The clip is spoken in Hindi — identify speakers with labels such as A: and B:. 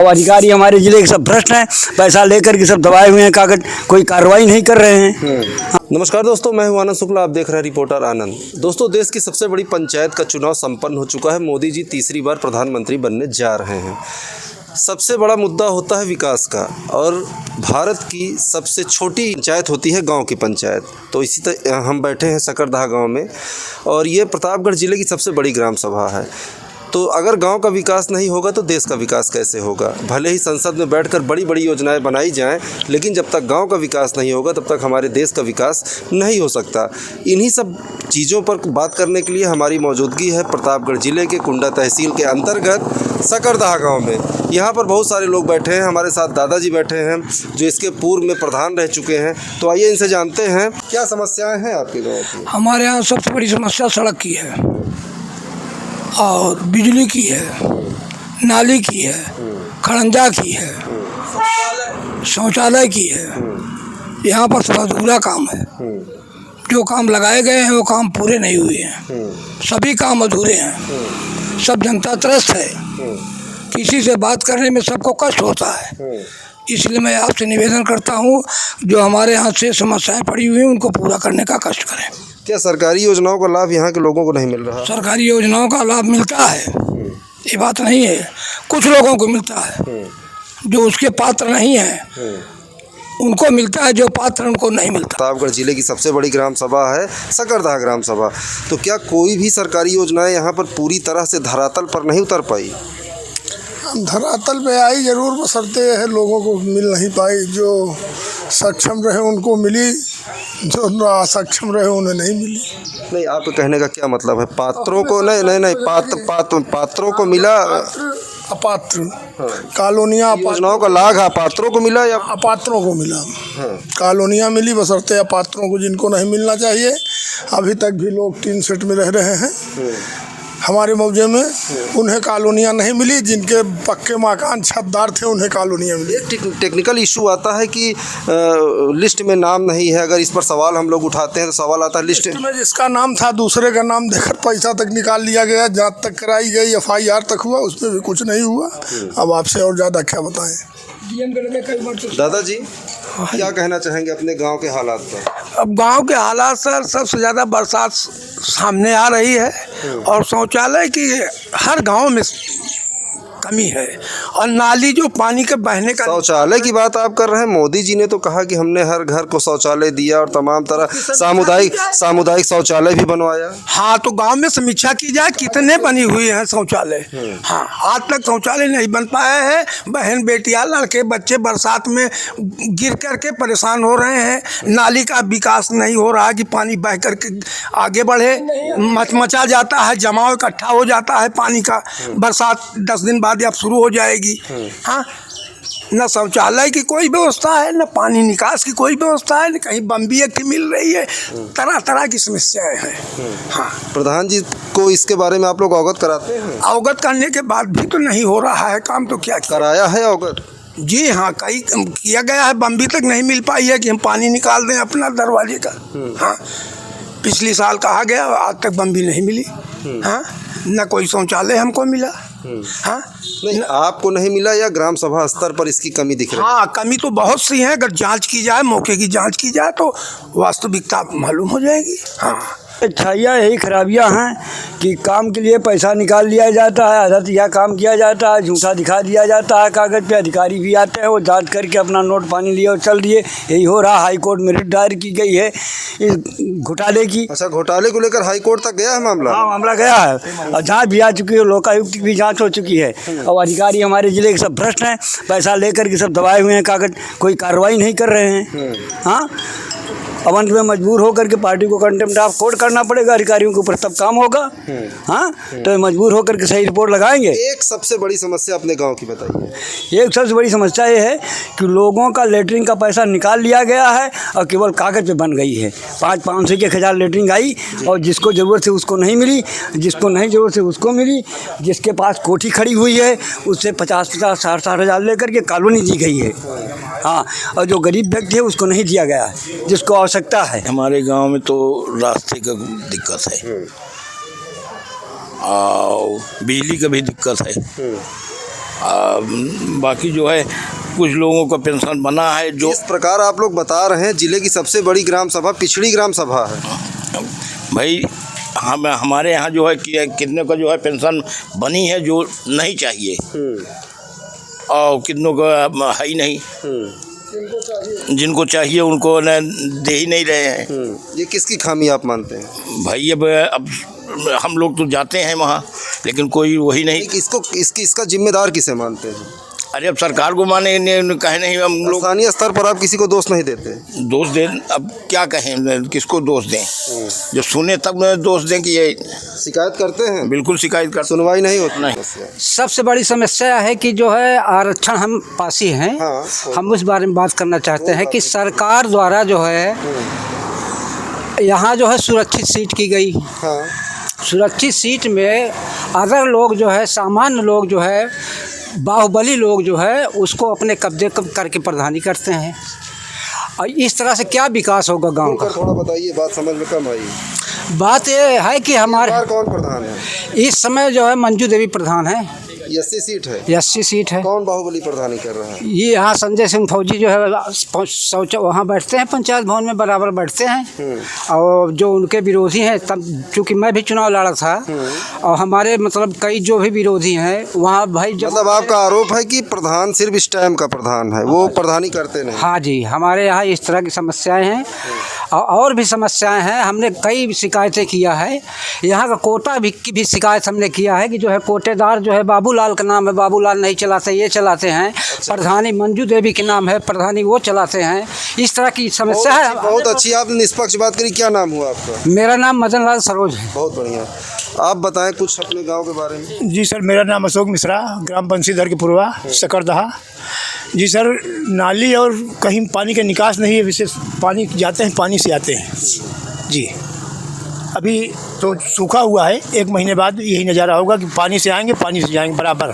A: अधिकारी हमारे जिले के सब भ्रष्ट हैं, पैसा लेकर के सब दबाए हुए हैं कागज, कोई कार्रवाई नहीं कर रहे हैं।
B: नमस्कार दोस्तों, मैं हूं आनंद शुक्ला, आप देख रहे हैं रिपोर्टर आनंद। दोस्तों, देश की सबसे बड़ी पंचायत का चुनाव संपन्न हो चुका है। मोदी जी तीसरी बार प्रधानमंत्री बनने जा रहे हैं। सबसे बड़ा मुद्दा होता है विकास का, और भारत की सबसे छोटी पंचायत होती है गांव की पंचायत। तो इसी तरह हम बैठे हैं सकरदहा गांव में, और ये प्रतापगढ़ जिले की सबसे बड़ी ग्राम सभा है। तो अगर गांव का विकास नहीं होगा तो देश का विकास कैसे होगा? भले ही संसद में बैठकर बड़ी बड़ी योजनाएं बनाई जाएं, लेकिन जब तक गांव का विकास नहीं होगा तब तक हमारे देश का विकास नहीं हो सकता। इन्हीं सब चीज़ों पर बात करने के लिए हमारी मौजूदगी है प्रतापगढ़ जिले के कुंडा तहसील के अंतर्गत सकरदहा गाँव में। यहाँ पर बहुत सारे लोग बैठे हैं। हमारे साथ दादाजी बैठे हैं जो इसके पूर्व में प्रधान रह चुके हैं। तो आइए इनसे जानते हैं क्या समस्याएँ हैं आपके गाँव की।
C: हमारे यहाँ सबसे बड़ी समस्या सड़क की है, और बिजली की है, नाली की है, खड़ंजा की है, शौचालय की है। यहाँ पर सब अधूरा काम है। जो काम लगाए गए हैं वो काम पूरे नहीं हुए हैं। सभी काम अधूरे हैं। सब जनता त्रस्त है। किसी से बात करने में सबको कष्ट होता है। इसलिए मैं आपसे निवेदन करता हूँ, जो हमारे यहाँ से समस्याएं पड़ी हुई हैं उनको पूरा करने का कष्ट करें।
B: क्या सरकारी योजनाओं का लाभ यहाँ के लोगों को नहीं मिल रहा?
C: सरकारी योजनाओं का लाभ मिलता है, ये बात नहीं है। कुछ लोगों को मिलता है, जो उसके पात्र नहीं हैं उनको मिलता है, जो पात्र उनको नहीं मिलता।
B: प्रतापगढ़ जिले की सबसे बड़ी ग्राम सभा है सकरदहा ग्राम सभा। तो क्या कोई भी सरकारी योजनाएं यहाँ पर पूरी तरह से धरातल पर नहीं उतर पाई?
D: धरातल पे आई जरूर, बसरते है लोगों को मिल नहीं पाई। जो सक्षम रहे उनको मिली, जो असक्षम रहे उन्हें नहीं मिली।
B: नहीं, आपके कहने का क्या मतलब है? पात्रों को नहीं पात्रों को मिला,
D: अपात्र कॉलोनियाँ,
B: योजनाओं का लाभ अपात्रों को मिला या
D: अपात्रों को मिला। कॉलोनियाँ मिली, बसरते अपात्रों को जिनको नहीं मिलना चाहिए। अभी तक भी लोग टीन सेट में रह रहे हैं हमारे मौजे में। उन्हें कॉलोनियाँ नहीं मिली, जिनके पक्के मकान छतदार थे उन्हें कॉलोनियाँ मिली।
B: एक टेक्निकल इशू आता है कि लिस्ट में नाम नहीं है। अगर इस पर सवाल हम लोग उठाते हैं तो सवाल आता है लिस्ट
D: में जिसका नाम था दूसरे का नाम देकर पैसा तक निकाल लिया गया, जांच तक कराई गई, FIR तक हुआ, उसमें भी कुछ नहीं हुआ। अब आपसे और ज़्यादा क्या बताएं।
B: दादाजी क्या कहना चाहेंगे अपने गांव के हालात पर?
C: अब गांव के हालात सर, सबसे ज़्यादा बरसात सामने आ रही है, और शौचालय की हर गांव में कमी है, और नाली जो पानी के बहने का।
B: शौचालय की बात आप कर रहे हैं। मोदी जी ने तो कहा कि हमने हर घर को शौचालय दिया और तमाम तरह सामुदायिक शौचालय भी बनवाया।
C: हाँ, तो गांव में समीक्षा की जाए कितने बनी हुई हैं शौचालय। हाँ, आज तक शौचालय नहीं बन पाए हैं। बहन बेटियां, लड़के बच्चे बरसात में गिर करके परेशान हो रहे हैं। नाली का विकास नहीं हो रहा कि पानी बह करके आगे बढ़े। मचमचा जाता है, जमाव इकट्ठा हो जाता है पानी का। बरसात 10 दिन बाद अब शुरू हो जाएगी। हाँ, न शौचालय की कोई व्यवस्था है, न पानी निकास की कोई व्यवस्था है, न कहीं बम्बी की मिल रही है। तरह तरह की समस्याएं हैं। हाँ, प्रधान
B: जी को इसके बारे में आप लोग अवगत कराते हैं?
C: अवगत करने के बाद भी तो नहीं हो रहा है काम। तो क्या
B: कराया है अवगत?
C: जी हाँ, कई किया गया है। बम्बी तक नहीं मिल पाई है कि हम पानी निकाल दें अपना दरवाजे का। हाँ, पिछले साल कहा गया, आज तक बम्बी नहीं मिली। हाँ, न कोई शौचालय हमको मिला। हाँ,
B: नहीं, आपको नहीं मिला या ग्राम सभा स्तर पर इसकी कमी दिख रही है?
C: हाँ, कमी तो बहुत सी है। अगर जांच की जाए, मौके की जांच की जाए तो वास्तविकता मालूम हो जाएगी। हाँ,
A: अच्छाइयाँ यही खराबियाँ हैं कि काम के लिए पैसा निकाल लिया जाता है, आधा तिया काम किया जाता है, झूठा दिखा दिया जाता है कागज़ पे। अधिकारी भी आते हैं, वो जांच करके अपना नोट पानी लिए और चल दिए। यही हो रहा। हाई कोर्ट में रिट दायर की गई है इस घोटाले की।
B: अच्छा, घोटाले को लेकर हाई कोर्ट तक गया है मामला?
A: हाँ, मामला गया है, और जांच भी आ चुकी है। लोकायुक्त की भी जांच हो चुकी है। और अधिकारी हमारे जिले के सब भ्रष्ट हैं, पैसा लेकर के सब दबाए हुए हैं कागज, कोई कार्रवाई नहीं कर रहे हैं। हाँ, अब अंत में मजबूर होकर के पार्टी को कंटेम्प्ट ऑफ कोर्ट करना पड़ेगा अधिकारियों के ऊपर, तब काम होगा। हाँ, तो मजबूर होकर के सही रिपोर्ट लगाएंगे।
B: एक सबसे बड़ी समस्या अपने गांव की बताइए।
A: एक सबसे बड़ी समस्या ये है कि लोगों का लेटरिन का पैसा निकाल लिया गया है और केवल कागज़ पे बन गई है। 500 की 1000 लेटरिन आई, और जिसको ज़रूरत है उसको नहीं मिली, जिसको नहीं ज़रूरत है उसको मिली। जिसके पास कोठी खड़ी हुई है उससे 50-50, 60-60 हज़ार लेकर के कॉलोनी दी गई है। हाँ, और जो गरीब व्यक्ति है उसको नहीं दिया गया है, जिसको आवश्यकता है।
E: हमारे गांव में तो रास्ते का दिक्कत है, और बिजली का भी दिक्कत है। बाकी जो है कुछ लोगों को पेंशन बना है जो
B: इस प्रकार आप लोग बता रहे हैं, जिले की सबसे बड़ी ग्राम सभा पिछड़ी ग्राम सभा है।
E: भाई हमारे यहाँ जो है कितने को जो है पेंशन बनी है जो नहीं चाहिए और कितनों को है ही नहीं, जिनको चाहिए उनको न दे ही नहीं रहे हैं।
B: ये किसकी खामी आप मानते हैं?
E: भाई अब हम लोग तो जाते हैं वहाँ, लेकिन कोई वही नहीं।
B: इसका जिम्मेदार किसे मानते हैं?
E: अरे अब सरकार को माने कहे नहीं, हम लोग
B: स्थानीय स्तर पर आप किसी को दोष नहीं देते?
E: दोष दें, अब क्या कहें, किसको दोष दें? जब सुने तब दोष दें कि ये
B: शिकायत करते हैं?
E: बिल्कुल शिकायत कर,
B: सुनवाई नहीं होती।
E: नहीं।
A: सबसे बड़ी समस्या है कि जो है आरक्षण हम पासी हैं।
B: हाँ।
A: हम उस बारे में बात करना चाहते हैं कि सरकार द्वारा जो है यहाँ जो है सुरक्षित सीट की गई।
B: हाँ।
A: सुरक्षित सीट में अदर लोग जो है, सामान्य लोग जो है, बाहुबली लोग जो है उसको अपने कब्जे करके प्रधानी करते हैं। और इस तरह से क्या विकास होगा गांव का?
B: थोड़ा बताइए, बात समझ में कम आई।
A: बात ये है कि हमारे
B: कौन प्रधान है
A: इस समय? जो है मंजू देवी प्रधान है।
B: 80 सीट है।
A: 80 सीट है।
B: कौन बाहुबली प्रधानी कर रहा है?
A: ये यहाँ संजय सिंह फौजी जो है वहाँ बैठते हैं, पंचायत भवन में बराबर बैठते हैं। और जो उनके विरोधी हैं, तब चूँकि मैं भी चुनाव लड़ा था और हमारे मतलब कई जो भी विरोधी हैं वहाँ भाई
B: मतलब आपका आरोप है कि प्रधान सिर्फ इस टाइम का प्रधान है, वो प्रधानी करते नहीं?
A: हाँ जी, हमारे यहाँ इस तरह की समस्याएं हैं और भी समस्याएं हैं। हमने कई शिकायतें किया है। यहाँ का कोटा की भी शिकायत हमने किया है कि जो है कोटेदार जो है बाबूलाल का नाम है, बाबूलाल नहीं चलाते, ये चलाते हैं। प्रधानी मंजू देवी के नाम है, प्रधानी वो चलाते हैं। इस तरह की समस्या है।
B: बहुत अच्छी, आपने निष्पक्ष बात करी। क्या नाम हुआ आपका?
A: मेरा नाम मदन लाल सरोज है।
B: बहुत बढ़िया। आप बताएं कुछ अपने गांव के बारे में।
F: जी सर, मेरा नाम अशोक मिश्रा, ग्राम बंसीधर के पूर्वा सकरदहा। जी सर, नाली और कहीं पानी का निकास नहीं है, विशेष पानी जाते हैं, पानी से आते हैं जी। अभी तो सूखा हुआ है, 1 महीने बाद यही नज़ारा होगा कि पानी से आएंगे, पानी से जाएंगे बराबर।